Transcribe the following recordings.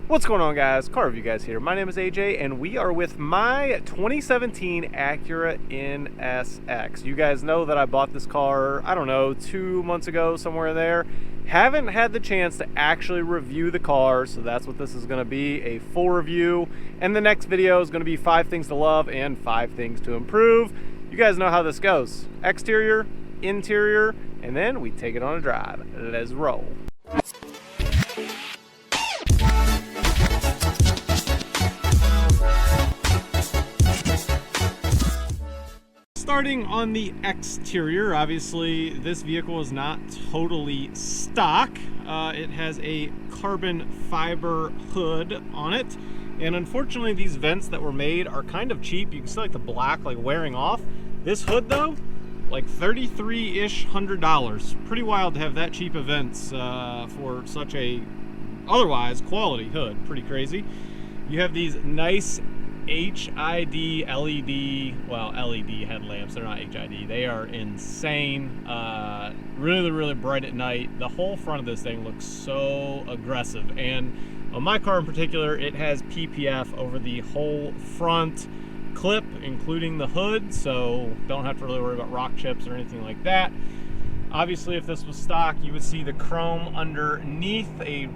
What's going on, guys? Car Review Guys here. My name is AJ and we are with my 2017 Acura NSX. You guys know that I bought this car, I don't know, 2 months ago, somewhere there. Haven't had the chance to actually review the car, so that's what this is going to be, a full review. And the next video is going to be 5 things to love and 5 things to improve. You guys know how this goes. Exterior, interior, and then we take it on a drive. Let's roll. Starting on the exterior, obviously this vehicle is not totally stock. It has a carbon fiber hood on it, and unfortunately these vents that were made are kind of cheap. You can see like the black like wearing off. This hood though, like $33-ish $100. Pretty wild to have that cheap of vents for such a otherwise quality hood. Pretty crazy. You have these nice HID LED, well, LED headlamps. They're not HID. They are insane. Really bright at night. The whole front of this thing looks so aggressive. And on my car in particular, it has PPF over the whole front clip, including the hood, so don't have to really worry about rock chips or anything like that. Obviously, if this was stock, you would see the chrome underneath. A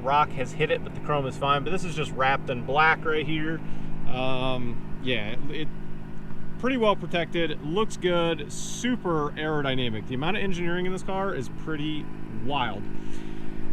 rock has hit it, but the chrome is fine. But this is just wrapped in black right here. Yeah, it pretty well protected. It looks good, super aerodynamic. The amount of engineering in this car is pretty wild.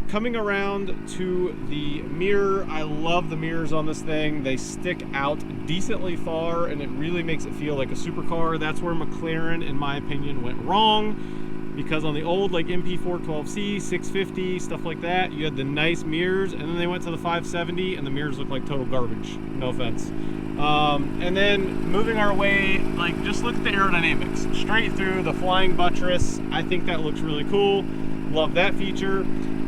Coming around to the mirror, I love the mirrors on this thing. They stick out decently far, and it really makes it feel like a supercar. That's where McLaren, in my opinion, went wrong, because on the old like MP412C, 650, stuff like that, you had the nice mirrors, and then they went to the 570 and the mirrors look like total garbage, no offense. And then moving our way, like, just look at the aerodynamics straight through the flying buttress. I think that looks really cool. Love that feature.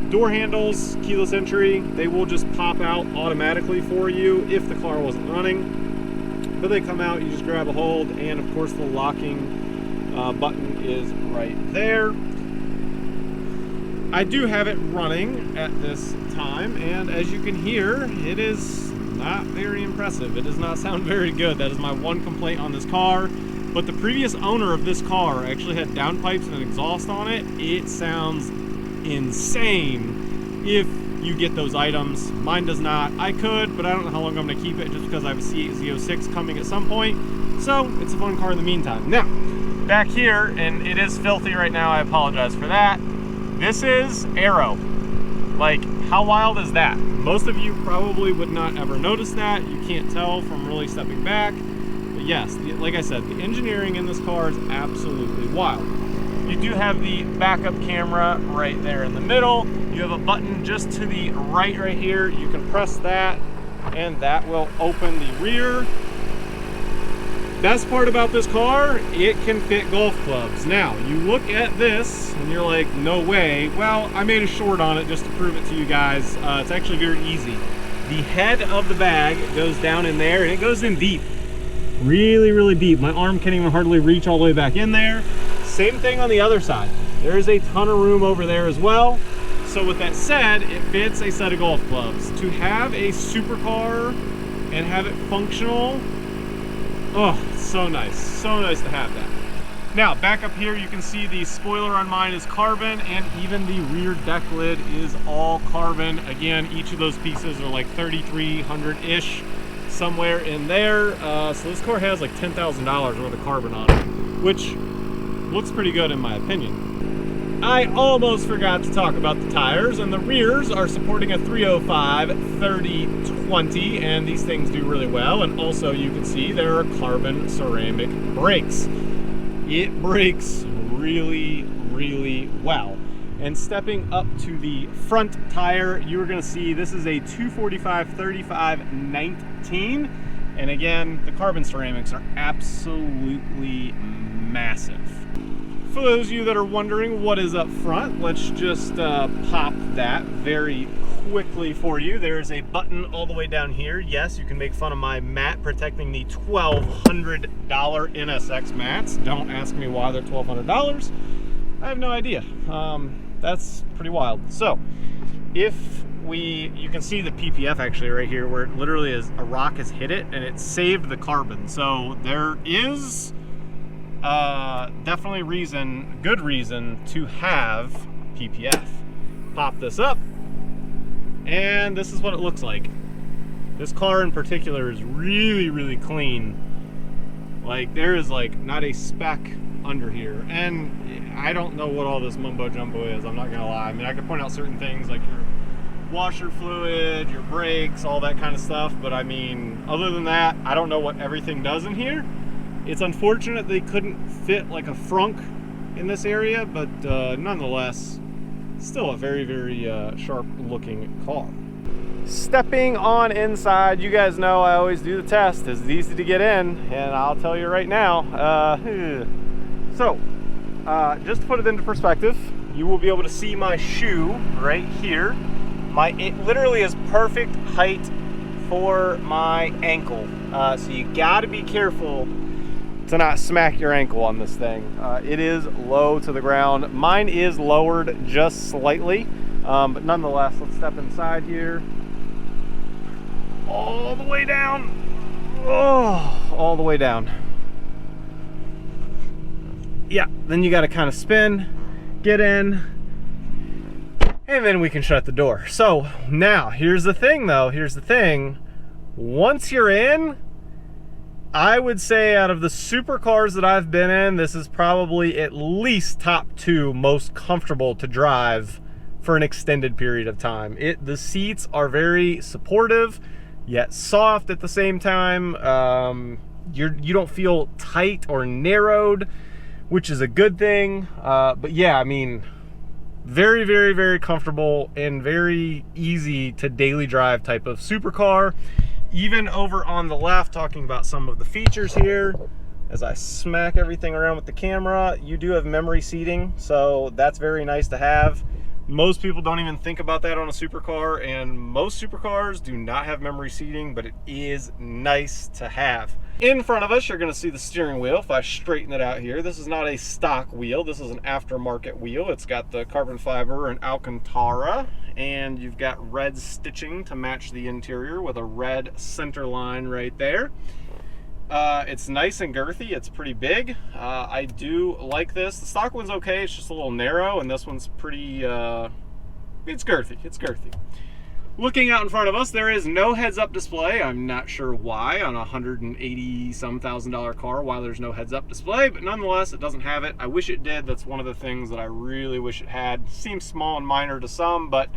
Door handles, keyless entry, they will just pop out automatically for you if the car wasn't running, but they come out, you just grab a hold, and of course the locking button is right there. I do have it running at this time, and as you can hear, it is not very impressive. It does not sound very good. That is my one complaint on this car. But the previous owner of this car actually had downpipes and an exhaust on it. It sounds insane if you get those items. Mine does not. I could, but I don't know how long I'm going to keep it, just because I have a C8 Z06 coming at some point. So it's a fun car in the meantime. Now, back here, and it is filthy right now, I apologize for that. This is aero. Like, how wild is that? Most of you probably would not ever notice that. You can't tell from really stepping back. But yes, like I said, the engineering in this car is absolutely wild. You do have the backup camera right there in the middle. You have a button just to the right here. You can press that, and that will open the rear. Best part about this car, it can fit golf clubs. Now, you look at this and you're like, no way. Well, I made a short on it just to prove it to you guys. It's actually very easy. The head of the bag goes down in there, and it goes in deep. Really deep. My arm can't even hardly reach all the way back in there. Same thing on the other side. There is a ton of room over there as well. So with that said, it fits a set of golf clubs. To have a supercar and have it functional, oh, so nice to have that. Now, back up here, you can see the spoiler on mine is carbon, and even the rear deck lid is all carbon. Again, each of those pieces are like $3,300-ish, somewhere in there. So this car has like $10,000 worth of carbon on it, which looks pretty good in my opinion. I almost forgot to talk about the tires, and the rears are supporting a 305/30/20, and these things do really well. And also you can see there are carbon ceramic brakes. It brakes really well. And stepping up to the front tire, you are going to see this is a 245/35/19, and again, the carbon ceramics are absolutely massive. For those of you that are wondering what is up front, let's just pop that very quickly for you. There's a button all the way down here. Yes, you can make fun of my mat protecting the $1,200 NSX mats. Don't ask me why they're $1,200. I have no idea. That's pretty wild. So you can see the PPF actually right here, where it literally is a rock has hit it and it saved the carbon. So there is definitely good reason to have PPF. Pop this up, and this is what it looks like. This car in particular is really, really clean. Like, there is like not a speck under here, and I don't know what all this mumbo jumbo is, I'm not gonna lie. I mean, I could point out certain things like your washer fluid, your brakes, all that kind of stuff, but I mean, other than that, I don't know what everything does in here. It's unfortunate they couldn't fit like a frunk in this area, but nonetheless, still a very, very sharp looking car. Stepping on inside, you guys know I always do the test. It's easy to get in, and I'll tell you right now. Just to put it into perspective, you will be able to see my shoe right here. It literally is perfect height for my ankle. So you gotta be careful to not smack your ankle on this thing. It is low to the ground. Mine is lowered just slightly, but nonetheless, let's step inside here. All the way down. Oh, all the way down. Yeah, then you got to kind of spin, get in, and then we can shut the door. So now, here's the thing though, here's the thing. Once you're in, I would say out of the supercars that I've been in, this is probably at least top 2 most comfortable to drive for an extended period of time. The seats are very supportive, yet soft at the same time. You don't feel tight or narrowed, which is a good thing. But yeah, I mean, very, very, very comfortable and very easy to daily drive type of supercar. Even over on the left, talking about some of the features here, as I smack everything around with the camera, you do have memory seating, so that's very nice to have. Most people don't even think about that on a supercar, and most supercars do not have memory seating, but it is nice to have. In front of us, you're going to see the steering wheel. If I straighten it out here, this is not a stock wheel. This is an aftermarket wheel. It's got the carbon fiber and Alcantara, and you've got red stitching to match the interior with a red center line right there. It's nice and girthy. It's pretty big. I do like this. The stock one's okay. It's just a little narrow, and this one's pretty, it's girthy. It's girthy. Looking out in front of us, there is no heads-up display. I'm not sure why on a $180,000 car why there's no heads-up display, but nonetheless, it doesn't have it. I wish it did. That's one of the things that I really wish it had. Seems small and minor to some, but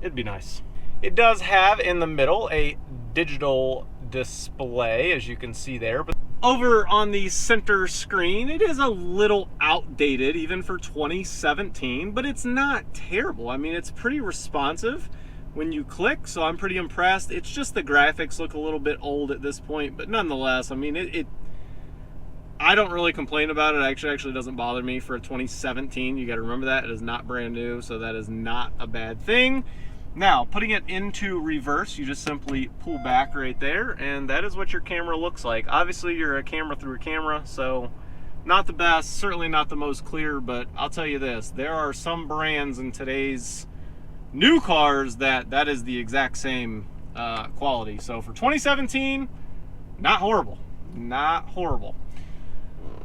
it'd be nice. It does have in the middle a digital display, as you can see there, but over on the center screen, it is a little outdated even for 2017, but it's not terrible. I mean, it's pretty responsive when you click, so I'm pretty impressed. It's just the graphics look a little bit old at this point, but nonetheless, I mean, I don't really complain about it. It actually doesn't bother me for a 2017. You got to remember that it is not brand new, so that is not a bad thing. Now, putting it into reverse, you just simply pull back right there, and that is what your camera looks like. Obviously, you're a camera through a camera, so not the best, certainly not the most clear, but I'll tell you this, there are some brands in today's new cars that is the exact same quality. So for 2017, not horrible, not horrible.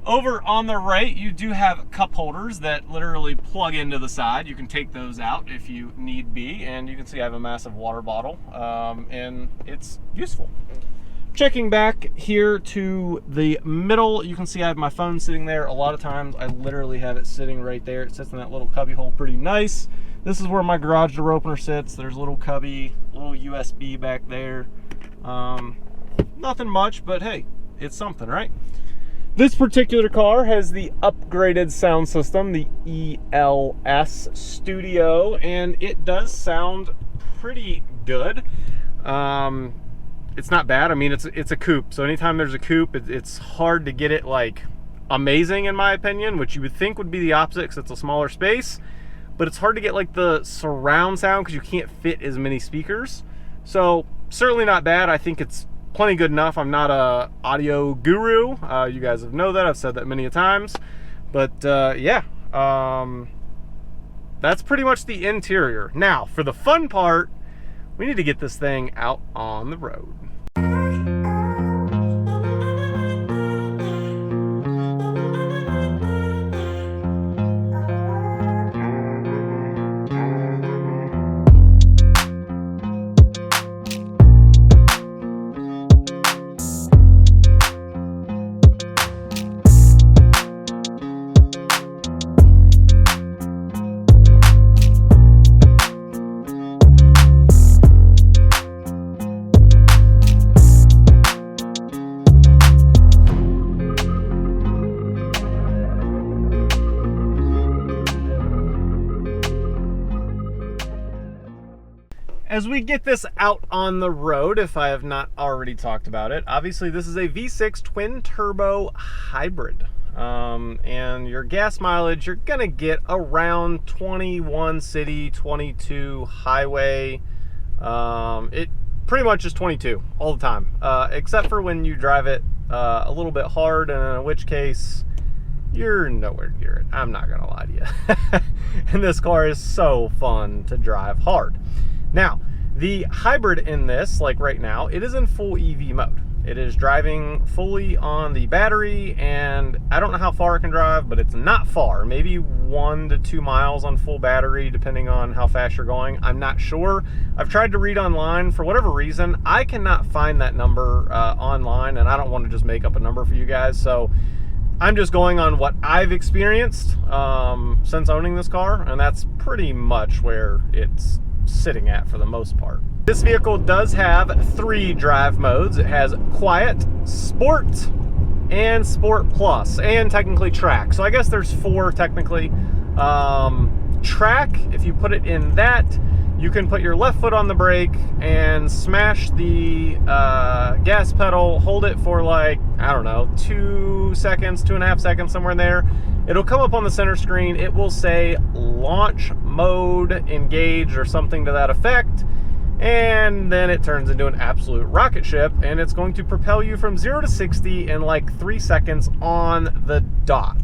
Over on the right, you do have cup holders that literally plug into the side. You can take those out if you need be, and you can see I have a massive water bottle, and it's useful. Checking back here to the middle, you can see I have my phone sitting there. A lot of times I literally have it sitting right there. It sits in that little cubby hole pretty nice. This is where my garage door opener sits. There's a little cubby, little USB back there. Nothing much, but hey, it's something, right? This particular car has the upgraded sound system, the ELS Studio, and it does sound pretty good. It's not bad. I mean, it's a coupe, so anytime there's a coupe, it's hard to get it like amazing in my opinion, which you would think would be the opposite because it's a smaller space, but it's hard to get like the surround sound because you can't fit as many speakers. So certainly not bad. I think it's plenty good enough. I'm not a audio guru. You guys know that. I've said that many a times. But yeah, that's pretty much the interior. Now, for the fun part, we need to get this thing out on the road. As we get this out on the road, if I have not already talked about it, obviously this is a V6 twin turbo hybrid. And your gas mileage, you're gonna get around 21 city, 22 highway. It pretty much is 22 all the time, except for when you drive it a little bit hard, and in which case you're nowhere near it. I'm not gonna lie to you. And this car is so fun to drive hard. Now, the hybrid in this, like right now, it is in full EV mode. It is driving fully on the battery, and I don't know how far it can drive, but it's not far. Maybe 1 to 2 miles on full battery, depending on how fast you're going. I'm not sure. I've tried to read online. For whatever reason, I cannot find that number online, and I don't want to just make up a number for you guys. So I'm just going on what I've experienced since owning this car, and that's pretty much where it's sitting at for the most part. This vehicle does have 3 drive modes. It has Quiet, Sport, and Sport Plus, and technically Track. So I guess there's 4 technically. Track, if you put it in that, you can put your left foot on the brake and smash the gas pedal, hold it for like, I don't know, 2 seconds, 2.5 seconds, somewhere in there. It'll come up on the center screen. It will say launch mode engaged or something to that effect. And then it turns into an absolute rocket ship, and it's going to propel you from 0 to 60 in like 3 seconds on the dot.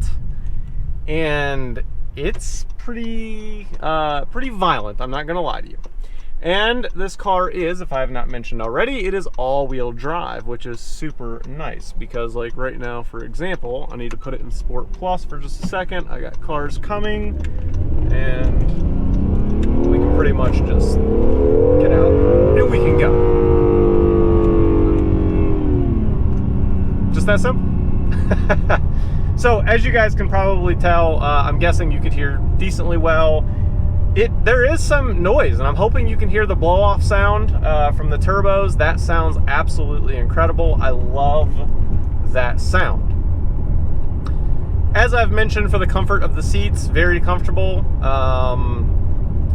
And it's pretty violent, I'm not gonna lie to you. And this car is, if I have not mentioned already, it is all-wheel drive, which is super nice, because like right now, for example, I need to put it in Sport Plus for just a second. I got cars coming, and we can pretty much just get out, and we can go. Just that simple. So, as you guys can probably tell, I'm guessing you could hear decently well. There is some noise, and I'm hoping you can hear the blow-off sound from the turbos. That sounds absolutely incredible. I love that sound. As I've mentioned, for the comfort of the seats, very comfortable.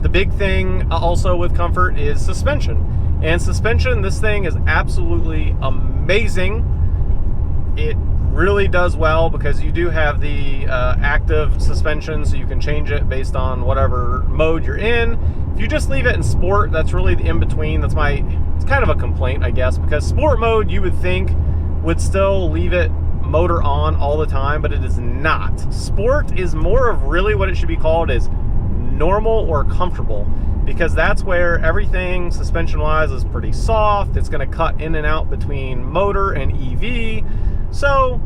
The big thing also with comfort is suspension. And suspension, this thing is absolutely amazing. It really does well because you do have the active suspension, so you can change it based on whatever mode you're in. If you just leave it in sport, that's really the in-between. It's kind of a complaint, I guess, because sport mode, you would think, would still leave it motor on all the time, but it is not. Sport is more of really what it should be called is normal or comfortable, because that's where everything suspension-wise is pretty soft. It's going to cut in and out between motor and EV. So,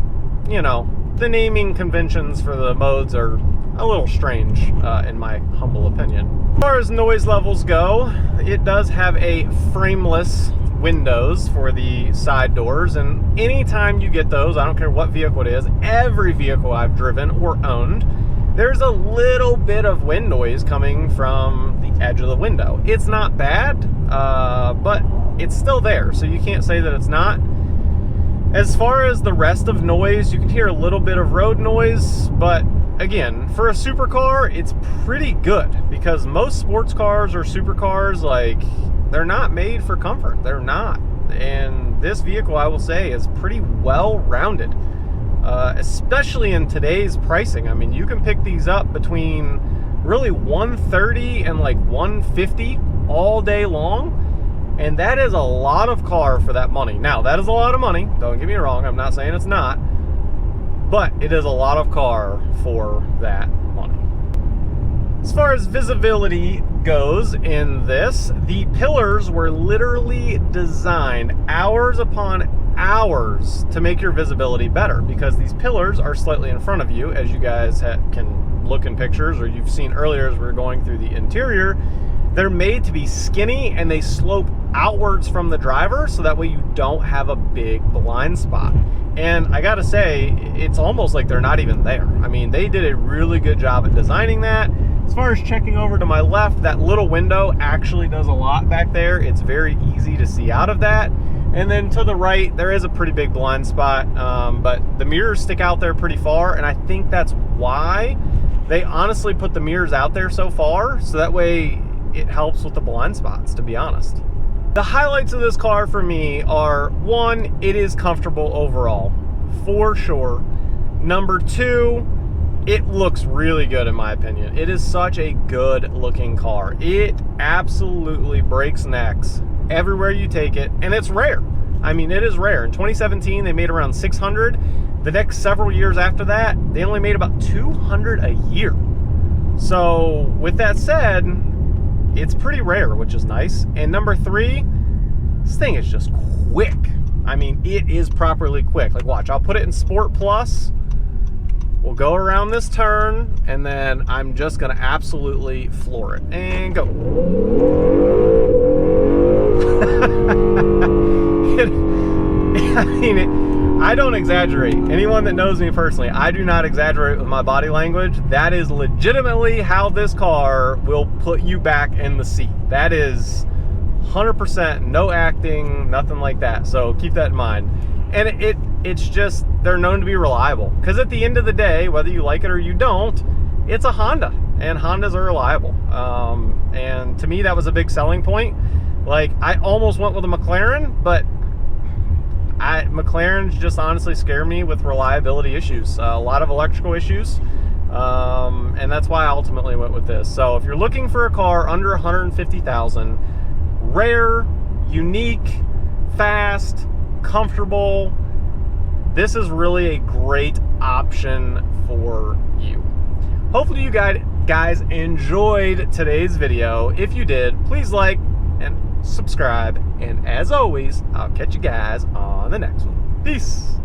you know, the naming conventions for the modes are a little strange, in my humble opinion. As far as noise levels go, it does have a frameless windows for the side doors, and anytime you get those, I don't care what vehicle it is, every vehicle I've driven or owned, there's a little bit of wind noise coming from the edge of the window. It's not bad, but it's still there, so you can't say that it's not. As far as the rest of noise, you can hear a little bit of road noise, but again, for a supercar, it's pretty good, because most sports cars or supercars, like, they're not made for comfort. They're not. And this vehicle, I will say, is pretty well-rounded, especially in today's pricing. I mean, you can pick these up between really $130 and like $150 all day long. And that is a lot of car for that money. Now, that is a lot of money. Don't get me wrong. I'm not saying it's not. But it is a lot of car for that money. As far as visibility goes in this, the pillars were literally designed hours upon hours to make your visibility better, because these pillars are slightly in front of you, as you guys can look in pictures, or you've seen earlier as we were going through the interior. They're made to be skinny and they slope outwards from the driver, so that way you don't have a big blind spot. And I gotta say, it's almost like they're not even there. I mean, they did a really good job at designing that. As far as checking over to my left, that little window actually does a lot back there. It's very easy to see out of that. And then to the right, there is a pretty big blind spot, but the mirrors stick out there pretty far, and I think that's why they honestly put the mirrors out there so far, so that way it helps with the blind spots, to be honest. The highlights of this car for me are, one, it is comfortable overall, for sure. Number two, it looks really good in my opinion. It is such a good looking car. It absolutely breaks necks everywhere you take it, and it's rare. I mean, it is rare. In 2017, they made around 600. The next several years after that, they only made about 200 a year. So with that said, it's pretty rare, which is nice. And number three, this thing is just quick. I mean, it is properly quick. Like, watch, I'll put it in Sport Plus. We'll go around this turn, and then I'm just gonna absolutely floor it. And go. I mean, I don't exaggerate. Anyone that knows me personally, I do not exaggerate with my body language. That is legitimately how this car will put you back in the seat. That is 100% no acting, nothing like that. So keep that in mind. And it's just, they're known to be reliable. Because at the end of the day, whether you like it or you don't, it's a Honda. And Hondas are reliable. And to me, that was a big selling point. Like, I almost went with a McLaren, but McLarens just honestly scare me with reliability issues. A lot of electrical issues. And that's why I ultimately went with this. So if you're looking for a car under $150,000, rare, unique, fast, comfortable, this is really a great option for you. Hopefully you guys enjoyed today's video. If you did, please like and subscribe, and as always, I'll catch you guys on the next one. Peace.